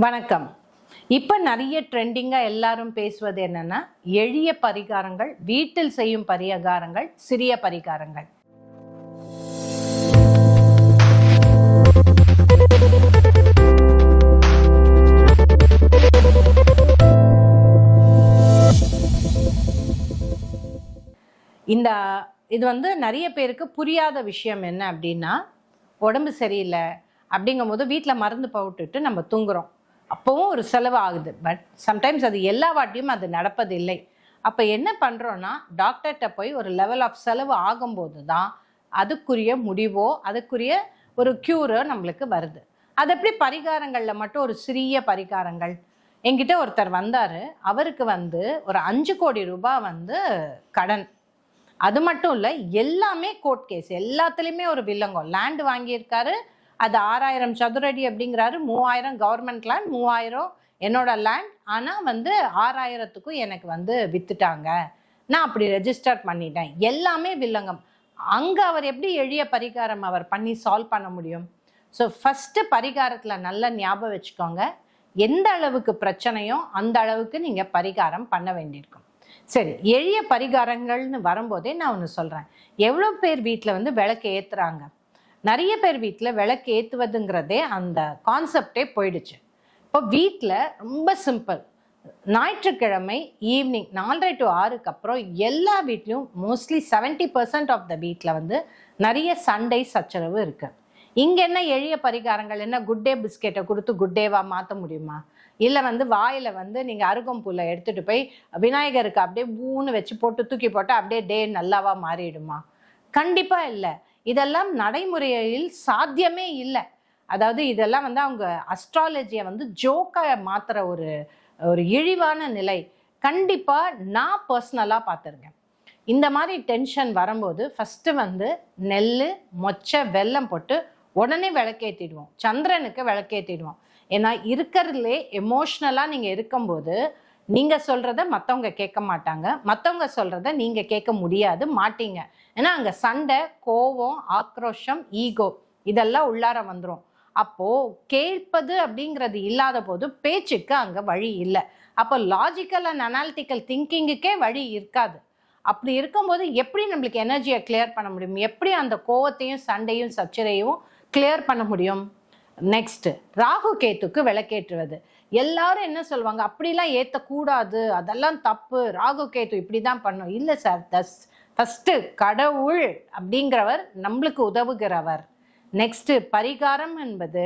வணக்கம். இப்போ நிறைய ட்ரெண்டிங்காக எல்லாரும் பேசுவது என்னன்னா, எளிய பரிகாரங்கள், வீட்டில் செய்யும் பரிகாரங்கள், சிறிய பரிகாரங்கள். இது நிறைய பேருக்கு புரியாத விஷயம் என்ன அப்படின்னா, உடம்பு சரியில்லை அப்படிங்கும்போது வீட்டில் மருந்து போட்டுட்டு நம்ம தூங்குறோம். அப்போவும் ஒரு செலவு ஆகுது. பட் சம்டைம்ஸ் அது எல்லா வாட்டியும் அது நடப்பதில்லை. அப்போ என்ன பண்ணுறோன்னா, டாக்டர்கிட்ட போய் ஒரு லெவல் ஆஃப் செலவு ஆகும்போது தான் அதுக்குரிய முடிவோ அதுக்குரிய ஒரு க்யூரோ நம்மளுக்கு வருது. அது எப்படி பரிகாரங்களில் மட்டும் ஒரு சிறிய பரிகாரங்கள். என்கிட்ட ஒருத்தர் வந்தார். அவருக்கு ஒரு 5 கோடி ரூபாய் கடன். அது மட்டும் இல்லை, எல்லாமே கோர்ட் கேஸ், எல்லாத்துலேயுமே ஒரு வில்லங்கம். லேண்டு வாங்கியிருக்காரு, அது 6000 சதுரடி அப்படிங்கிறாரு. 3000 கவர்மெண்ட் லேண்ட், 3000 என்னோட லேண்ட். ஆனால் 6000த்துக்கும் எனக்கு வித்துட்டாங்க. நான் அப்படி ரெஜிஸ்டர் பண்ணிட்டேன். எல்லாமே வில்லங்கம். அங்கே அவர் எப்படி எளிய பரிகாரம் அவர் பண்ணி சால்வ் பண்ண முடியும்? ஸோ ஃபஸ்ட்டு பரிகாரத்தில் நல்லா ஞாபகம் வச்சுக்கோங்க, எந்த அளவுக்கு பிரச்சனையோ அந்த அளவுக்கு நீங்கள் பரிகாரம் பண்ண வேண்டியிருக்கும். சரி, எளிய பரிகாரங்கள்னு வரும்போதே நான் ஒன்று சொல்கிறேன். எவ்வளோ பேர் வீட்டில் விளக்கு ஏற்றுறாங்க? நிறைய பேர் வீட்டில் விளக்கு ஏற்றுவதுங்கிறதே அந்த கான்செப்டே போயிடுச்சு. இப்போ வீட்டில் ரொம்ப சிம்பிள். ஞாயிற்றுக்கிழமை ஈவினிங் 4:30 to 6க்கு அப்புறம் எல்லா வீட்லேயும் மோஸ்ட்லி 70% ஆஃப் த வீட்டில் நிறைய சண்டை சச்சரவு இருக்குது. இங்கே என்ன எளிய பரிகாரங்கள் என்ன? குட் டே பிஸ்கெட்டை கொடுத்து குட் டேவாக மாற்ற முடியுமா? இல்லை வாயில் நீங்கள் அருகம்புல்லை எடுத்துகிட்டு போய் விநாயகருக்கு அப்படியே ஊன்னு வச்சு போட்டு தூக்கி போட்டு அப்படியே டே நல்லாவா மாறிடுமா? கண்டிப்பாக இல்லை. இதெல்லாம் நடைமுறையில் சாத்தியமே இல்லை. அதாவது இதெல்லாம் அவங்க அஸ்ட்ராலஜியை ஜோக்காக மாற்றுற ஒரு இழிவான நிலை. கண்டிப்பாக நான் பர்சனலாக பார்த்துருக்கேன். இந்த மாதிரி டென்ஷன் வரும்போது ஃபஸ்ட்டு நெல், மொச்சை, வெல்லம் போட்டு உடனே விளக்கேற்றிடுவோம். சந்திரனுக்கு விளக்கேற்றிடுவோம். ஏன்னா இருக்கிறதுலே எமோஷ்னலாக நீங்கள் இருக்கும்போது நீங்கள் சொல்கிறத மற்றவங்க கேட்க மாட்டாங்க, மற்றவங்க சொல்கிறத நீங்கள் கேட்க முடியாது, மாட்டீங்க. ஏன்னா அங்கே சண்டை, கோபம், ஆக்ரோஷம், ஈகோ இதெல்லாம் உள்ளார வந்துடும். அப்போது கேட்பது அப்படிங்கிறது இல்லாத போது பேச்சுக்கு அங்கே வழி இல்லை. அப்போ லாஜிக்கல் அண்ட் அனாலிட்டிக்கல் திங்கிங்குக்கே வழி இருக்காது. அப்படி இருக்கும்போது எப்படி நம்மளுக்கு எனர்ஜியை கிளியர் பண்ண முடியும்? எப்படி அந்த கோவத்தையும் சண்டையும் சச்சரையும் கிளியர் பண்ண முடியும்? நெக்ஸ்ட், ராகு கேத்துக்கு விளக்கேற்றுவது. எல்லாரும் என்ன சொல்லுவாங்க, அப்படிலாம் ஏற்றக்கூடாது, அதெல்லாம் தப்பு, ராகு கேத்து இப்படி தான் பண்ணும். இல்லை சார், ஃபஸ்ட்டு கடவுள் அப்படிங்கிறவர் நம்மளுக்கு உதவுகிறவர். நெக்ஸ்ட்டு, பரிகாரம் என்பது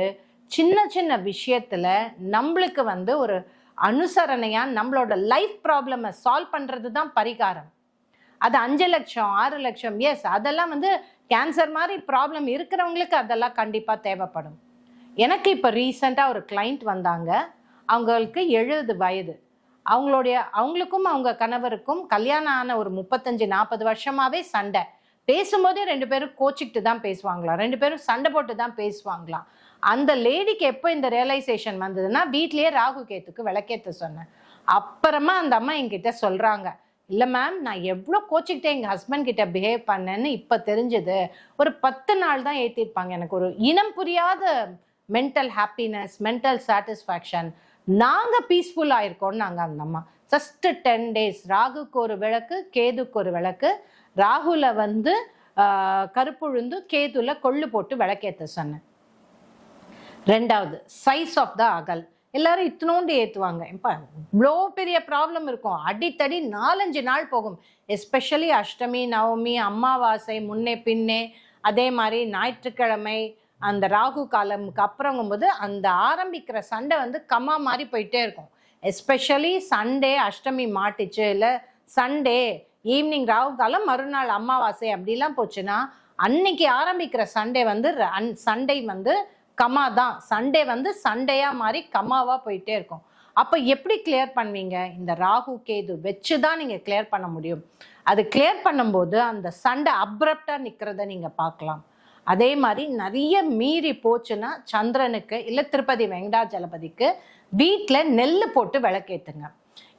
சின்ன சின்ன விஷயத்தில் நம்மளுக்கு ஒரு அனுசரணையாக நம்மளோட லைஃப் ப்ராப்ளமை சால்வ் பண்ணுறது தான் பரிகாரம். அது 5 லட்சம் 6 லட்சம், எஸ், அதெல்லாம் கேன்சர் மாதிரி ப்ராப்ளம் இருக்கிறவங்களுக்கு அதெல்லாம் கண்டிப்பாக தேவைப்படும். எனக்கு இப்போ ரீசெண்டாக ஒரு கிளைண்ட் வந்தாங்க. அவங்களுக்கு 70 வயது. அவங்களுக்கும் அவங்க கணவருக்கும் கல்யாணம் ஆன ஒரு 35-40 வருஷமாகவே சண்டை. பேசும்போதே 2 பேரும் கோச்சிக்கிட்டு தான் பேசுவாங்களாம், 2 பேரும் சண்டை போட்டு தான் பேசுவாங்களாம். அந்த லேடிக்கு எப்போ இந்த ரியலைசேஷன் வந்ததுன்னா, வீட்லேயே ராகு கேத்துக்கு விளக்கேற்ற சொன்னேன். அப்புறமா அந்த அம்மா என்கிட்ட சொல்கிறாங்க, இல்லை மேம், நான் எவ்வளோ கோச்சிக்கிட்டே எங்கள் ஹஸ்பண்ட் கிட்ட பிஹேவ் பண்ணேன்னு இப்போ தெரிஞ்சது. ஒரு 10 நாள் தான் ஏற்றிருப்பாங்க. எனக்கு ஒரு இனம் புரியாத மென்டல் ஹாப்பினஸ், மென்டல் சாட்டிஸ்ஃபேக்ஷன், நாங்கள் பீஸ்ஃபுல்லாக இருக்கோம்னு நாங்கள் அந்த அம்மா. ஃபஸ்ட்டு 10 days ராகுக்கு ஒரு விளக்கு, கேதுக்கு ஒரு விளக்கு. ராகுல கருப்புழுந்து, கேதுல கொள்ளு போட்டு விளக்கேற்ற சொன்னேன். 2வது, சைஸ் ஆஃப் த அகல். எல்லாரும் இத்தினோண்டு ஏற்றுவாங்க. இப்போ இவ்வளோ பெரிய ப்ராப்ளம் இருக்கும், அடித்தடி 4-5 நாள் போகும். எஸ்பெஷலி அஷ்டமி, நவமி, அமாவாசை, முன்னே பின்னே, அதே மாதிரி ஞாயிற்றுக்கிழமை, அந்த ராகு காலமுக்கு அப்புறங்கும்போது அந்த ஆரம்பிக்கிற சண்டை கம்மா மாதிரி போயிட்டே இருக்கும். எஸ்பெஷலி சண்டே, அஷ்டமி மாட்டிச்சு, இல்லை சண்டே ஈவினிங் ராகு காலம், மறுநாள் அமாவாசை அப்படிலாம் போச்சுன்னா அன்னைக்கு ஆரம்பிக்கிற சண்டே சண்டை கம்மா தான். சண்டே சண்டையாக மாறி கம்மாவாக போயிட்டே இருக்கும். அப்போ எப்படி கிளியர் பண்ணுவீங்க? இந்த ராகு கேது வச்சு தான் நீங்கள் கிளியர் பண்ண முடியும். அது கிளியர் பண்ணும்போது அந்த சண்டை அப்ரப்டாக நிற்கிறத நீங்கள் பார்க்கலாம். அதே மாதிரி நிறைய மீறி போச்சுன்னா சந்திரனுக்கு இல்லை திருப்பதி வெங்கடாஜலபதிக்கு வீட்டில் நெல் போட்டு விளக்கேற்றுங்க.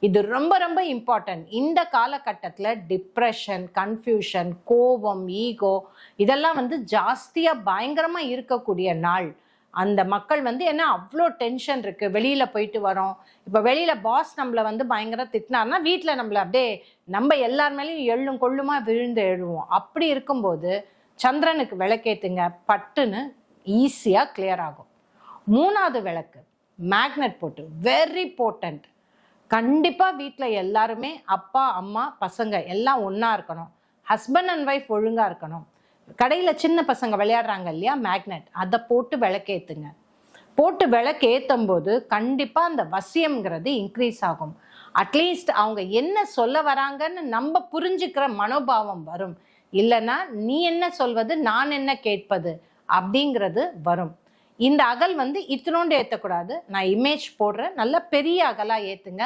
இது ரொம்ப ரொம்ப இம்பார்ட்டன்ட். இந்த காலகட்டத்தில் டிப்ரெஷன், கன்ஃபியூஷன், கோபம், ஈகோ இதெல்லாம் ஜாஸ்தியாக பயங்கரமாக இருக்கக்கூடிய நாள். அந்த மக்கள் வந்து என்ன அவ்வளோ டென்ஷன் இருக்கு, வெளியில போயிட்டு வரோம். இப்போ வெளியில பாஸ் நம்மளை வந்து பயங்கர திட்டினார்னா வீட்டில் நம்மளை அப்படியே நம்ம எல்லார் மேலேயும் எள்ளும் கொள்ளுமா விழுந்து எழுவோம். அப்படி இருக்கும்போது சந்திரனுக்கு விளக்கேத்துங்க, பட்டுன்னு ஈஸியாக கிளியர் ஆகும். 3வது விளக்கு மேக்னெட் போட்டு, வெரி இம்பார்ட்டன்ட். கண்டிப்பாக வீட்டில் எல்லாருமே அப்பா அம்மா பசங்க எல்லாம் ஒன்றா இருக்கணும். ஹஸ்பண்ட் அண்ட் ஒய்ஃப் ஒழுங்காக இருக்கணும். கடையில் சின்ன பசங்க விளையாடுறாங்க இல்லையா, மேக்னெட், அதை போட்டு விளக்கேற்றுங்க. போட்டு விளக்கேற்றும் போது கண்டிப்பாக அந்த வசியம்ங்கிறது இன்க்ரீஸ் ஆகும். அட்லீஸ்ட் அவங்க என்ன சொல்ல வராங்கன்னு நம்ம புரிஞ்சுக்கிற மனோபாவம் வரும். இல்லைன்னா நீ என்ன சொல்வது நான் என்ன கேட்பது அப்படிங்கிறது வரும். இந்த அகல் வந்து இத்தினோண்டு ஏற்றக்கூடாது. நான் இமேஜ் போடுறேன், நல்ல பெரிய அகலாக ஏற்றுங்க.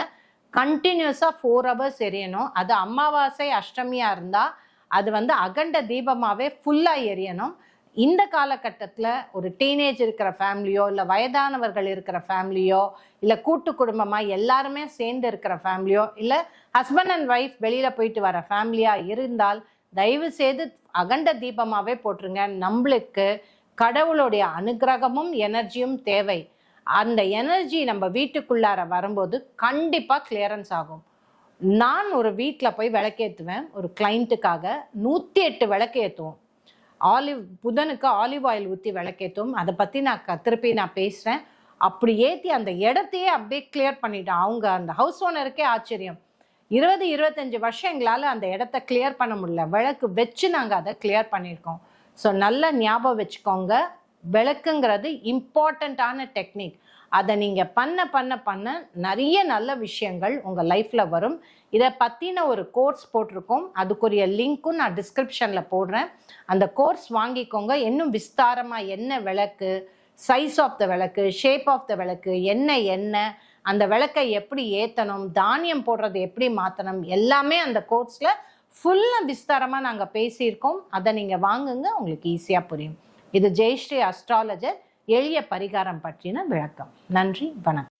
கண்டினியூஸாக 4 hours எரியணும். அது அமாவாசை அஷ்டமியாக இருந்தால் அது வந்து அகண்ட தீபமாகவே ஃபுல்லாக எரியணும். இந்த காலகட்டத்தில் ஒரு டீனேஜ் இருக்கிற ஃபேமிலியோ, இல்லை வயதானவர்கள் இருக்கிற ஃபேமிலியோ, இல்லை கூட்டு குடும்பமாக எல்லாருமே சேர்ந்து இருக்கிற ஃபேமிலியோ, இல்லை ஹஸ்பண்ட் அண்ட் ஒய்ஃப் வெளியில் போயிட்டு வர ஃபேமிலியாக இருந்தால் தயவு செய்து அகண்ட தீபமாகவே போட்டுருங்க. நம்மளுக்கு கடவுளுடைய அனுகிரகமும் எனர்ஜியும் தேவை. அந்த எனர்ஜி நம்ம வீட்டுக்குள்ளார வரும்போது கண்டிப்பாக கிளியரன்ஸ் ஆகும். நான் ஒரு வீட்டில் போய் விளக்கேற்றுவேன், ஒரு கிளைண்ட்டுக்காக 108 விளக்கு ஏற்றுவோம். புதனுக்கு ஆலிவ் ஆயில் ஊற்றி விளக்கேற்றுவோம். அதை பற்றி திருப்பி நான் பேசுகிறேன். அப்படி ஏற்றி அந்த இடத்தையே அப்படியே கிளியர் பண்ணிட்டோம். அவங்க அந்த ஹவுஸ் ஓனருக்கே ஆச்சரியம். 20-25 வருஷம் எங்களால் அந்த இடத்த கிளியர் பண்ண முடியல, விளக்கு வச்சு நாங்கள் அதை கிளியர் பண்ணியிருக்கோம். ஸோ நல்லா ஞாபகம் வச்சுக்கோங்க, விளக்குங்கிறது இம்பார்ட்டண்ட்டான டெக்னிக். அதை நீங்கள் பண்ண பண்ண பண்ண நிறைய நல்ல விஷயங்கள் உங்கள் லைஃப்பில் வரும். இதை பற்றின ஒரு கோர்ஸ் போட்டிருக்கோம், அதுக்குரிய லிங்க்கும் நான் டிஸ்கிரிப்ஷனில் போடுறேன். அந்த கோர்ஸ் வாங்கிக்கோங்க. இன்னும் விஸ்தாரமாக என்ன விளக்கு, சைஸ் ஆஃப் த விளக்கு, ஷேப் ஆஃப் த விளக்கு, என்ன அந்த விளக்கை எப்படி ஏற்றணும், தானியம் போடுறது எப்படி மாற்றணும், எல்லாமே அந்த கோர்ஸில் ஃபுல்லாக விஸ்தாரமாக நாங்கள் பேசியிருக்கோம். அதை நீங்கள் வாங்குங்க, உங்களுக்கு ஈஸியாக புரியும். இது ஜெயஸ்ரீ அஸ்ட்ராலஜர் எளிய பரிகாரம் பற்றின விளக்கம். நன்றி, வணக்கம்.